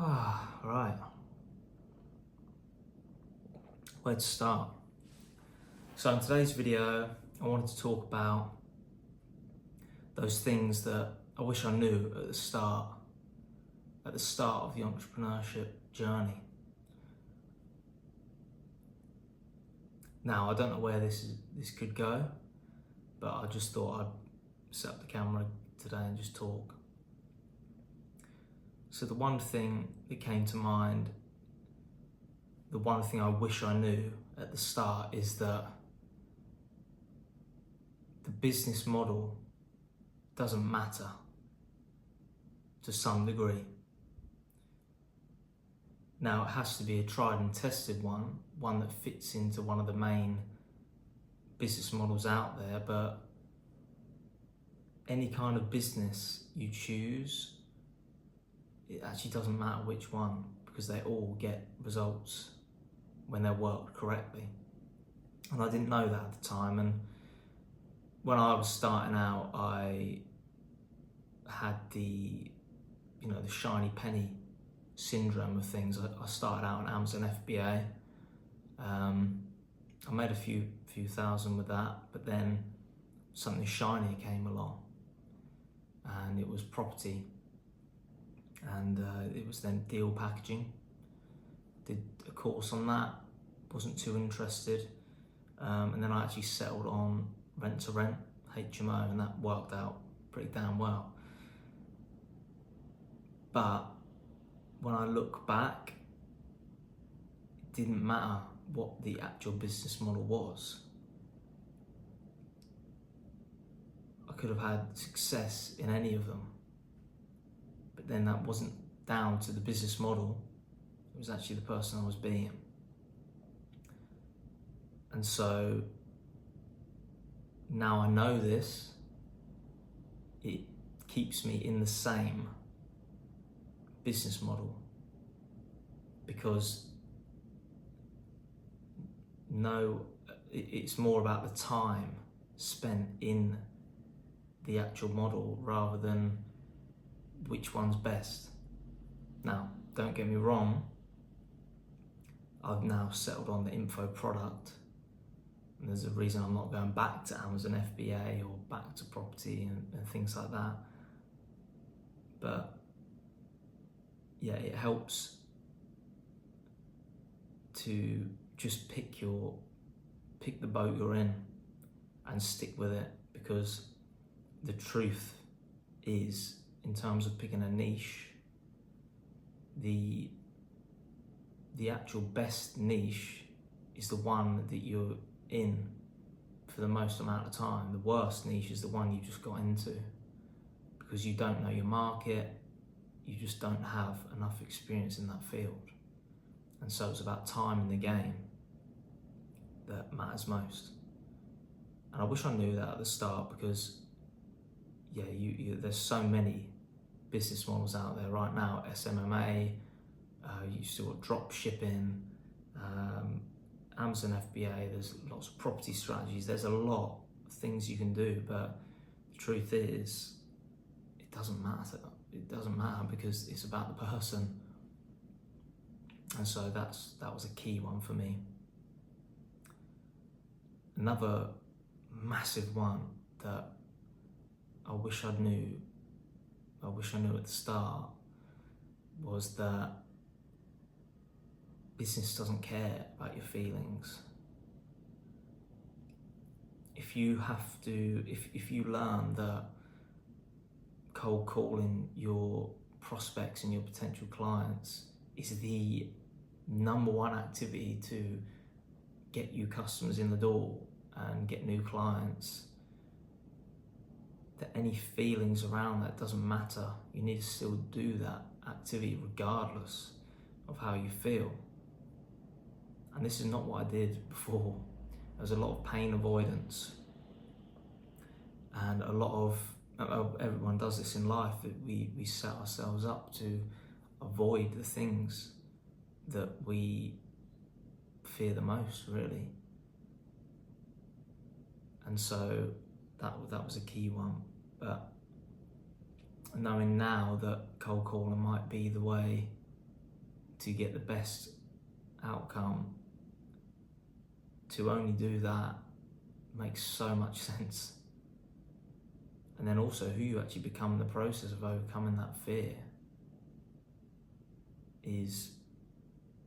Right. Where to start? So in today's video, I wanted to talk about those things that I wish I knew at the start of the entrepreneurship journey. Now, I don't know where this could go, but I just thought I'd set up the camera today and just talk. So the one thing that came to mind, the one thing I wish I knew at the start is that the business model doesn't matter to some degree. Now, it has to be a tried and tested one that fits into one of the main business models out there, but any kind of business you choose, it actually doesn't matter which one, because they all get results when they're worked correctly. And I didn't know that at the time, and when I was starting out, I had the shiny penny syndrome of things. I started out on Amazon FBA. I made a few thousand with that, but then something shiny came along, and it was property, and it was then deal packaging. Did a course on that, wasn't too interested, and then I actually settled on rent to rent, HMO, and that worked out pretty damn well. But when I look back, it didn't matter what the actual business model was. I could have had success in any of them, but then that wasn't down to the business model, it was actually the person I was being. And so now I know this, it keeps me in the same business model, because it's more about the time spent in the actual model rather than which one's best. Now, don't get me wrong, I've now settled on the info product, and there's a reason I'm not going back to Amazon FBA or back to property and things like that. But yeah, it helps to just pick the boat you're in and stick with it, because the truth is, in terms of picking a niche, the actual best niche is the one that you're in for the most amount of time. The worst niche is the one you just got into because you don't know your market, you just don't have enough experience in that field. And so it's about time in the game that matters most. And I wish I knew that at the start, because there's so many business models out there right now. SMMA, you still got drop shipping, Amazon FBA, there's lots of property strategies, there's a lot of things you can do, but the truth is, it doesn't matter. It doesn't matter, because it's about the person. And so that was a key one for me. Another massive one that I wish I knew at the start was that business doesn't care about your feelings. If you learn that cold calling your prospects and your potential clients is the number one activity to get you customers in the door and get new clients, that any feelings around that doesn't matter. You need to still do that activity regardless of how you feel. And this is not what I did before. There was a lot of pain avoidance, and a lot of everyone does this in life, that we set ourselves up to avoid the things that we fear the most, really. And so that was a key one. But knowing now that cold calling might be the way to get the best outcome, to only do that makes so much sense. And then also who you actually become in the process of overcoming that fear is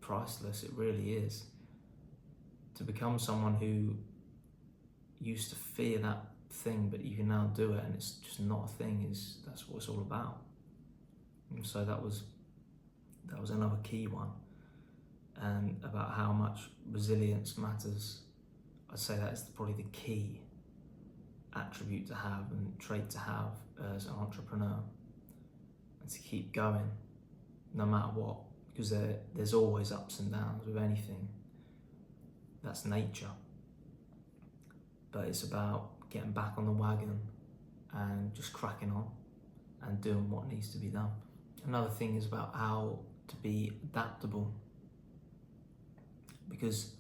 priceless. It really is. To become someone who used to fear that thing, but you can now do it and it's just not a thing, that's what it's all about. And so that was another key one, and about how much resilience matters. I'd say that is probably the key attribute to have and trait to have as an entrepreneur, and to keep going no matter what, because there's always ups and downs with anything. That's nature. But it's about getting back on the wagon and just cracking on and doing what needs to be done. Another thing is about how to be adaptable, because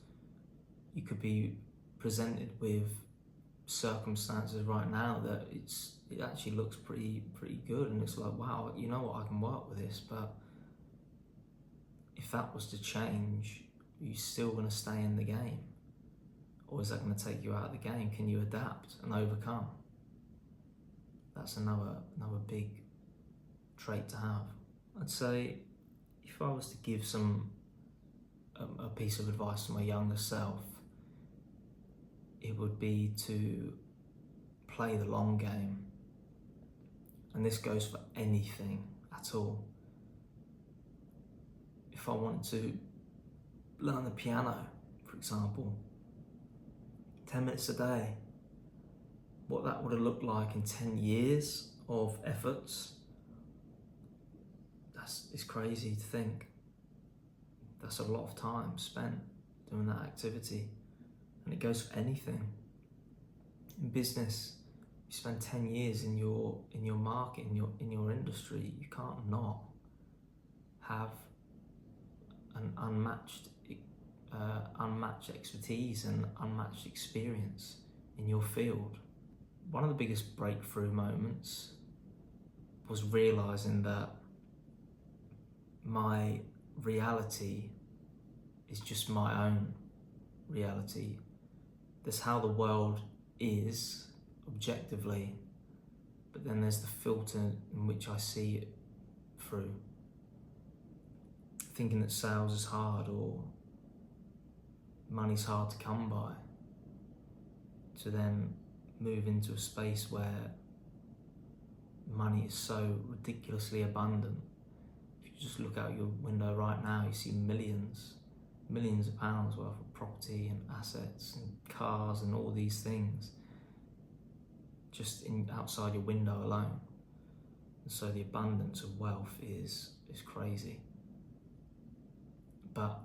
you could be presented with circumstances right now that it actually looks pretty good, and it's like, wow, you know what, I can work with this. But if that was to change, are you still going to stay in the game, or is that going to take you out of the game? Can you adapt and overcome? That's another big trait to have. I'd say if I was to give a piece of advice to my younger self, it would be to play the long game. And this goes for anything at all. If I wanted to learn the piano, for example, 10 minutes a day, what that would have looked like in 10 years of efforts, it's crazy to think. That's a lot of time spent doing that activity. And it goes for anything. In business, you spend 10 years in your market, in your industry. You can't not have an unmatched expertise and unmatched experience in your field. One of the biggest breakthrough moments was realizing that my reality is just my own reality. There's how the world is objectively, but then there's the filter in which I see it through. Thinking that sales is hard or money's hard to come by, to then move into a space where money is so ridiculously abundant. If you just look out your window right now, you see millions of pounds worth of property and assets and cars and all these things just outside your window alone. And so the abundance of wealth is crazy. But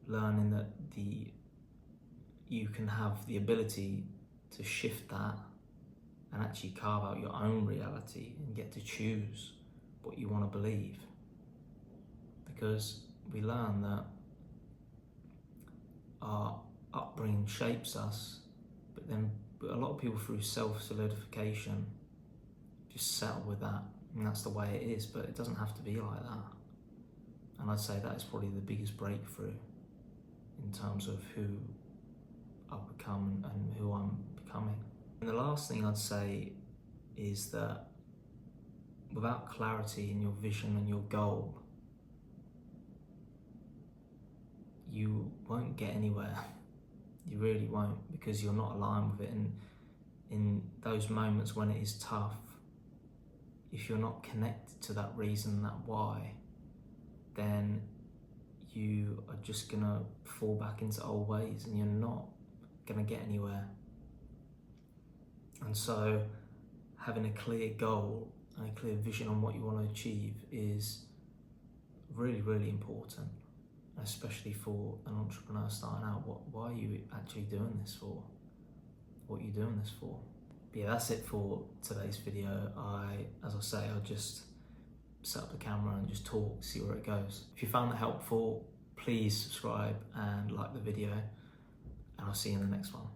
learning that you can have the ability to shift that and actually carve out your own reality and get to choose what you want to believe. Because we learn that our upbringing shapes us, but then a lot of people through self-solidification just settle with that, and that's the way it is, but it doesn't have to be like that. And I'd say that is probably the biggest breakthrough in terms of who I've become and who I'm becoming. And the last thing I'd say is that without clarity in your vision and your goal, you won't get anywhere. You really won't, because you're not aligned with it. And in those moments when it is tough, if you're not connected to that reason, that why, then you are just gonna fall back into old ways and you're not gonna get anywhere. And so having a clear goal and a clear vision on what you want to achieve is really, really important, especially for an entrepreneur starting out. Why are you actually doing this for? What are you doing this for? But yeah, that's it for today's video. As I say, I'll just set up the camera and just talk, see where it goes. If you found that helpful, please subscribe and like the video, and I'll see you in the next one.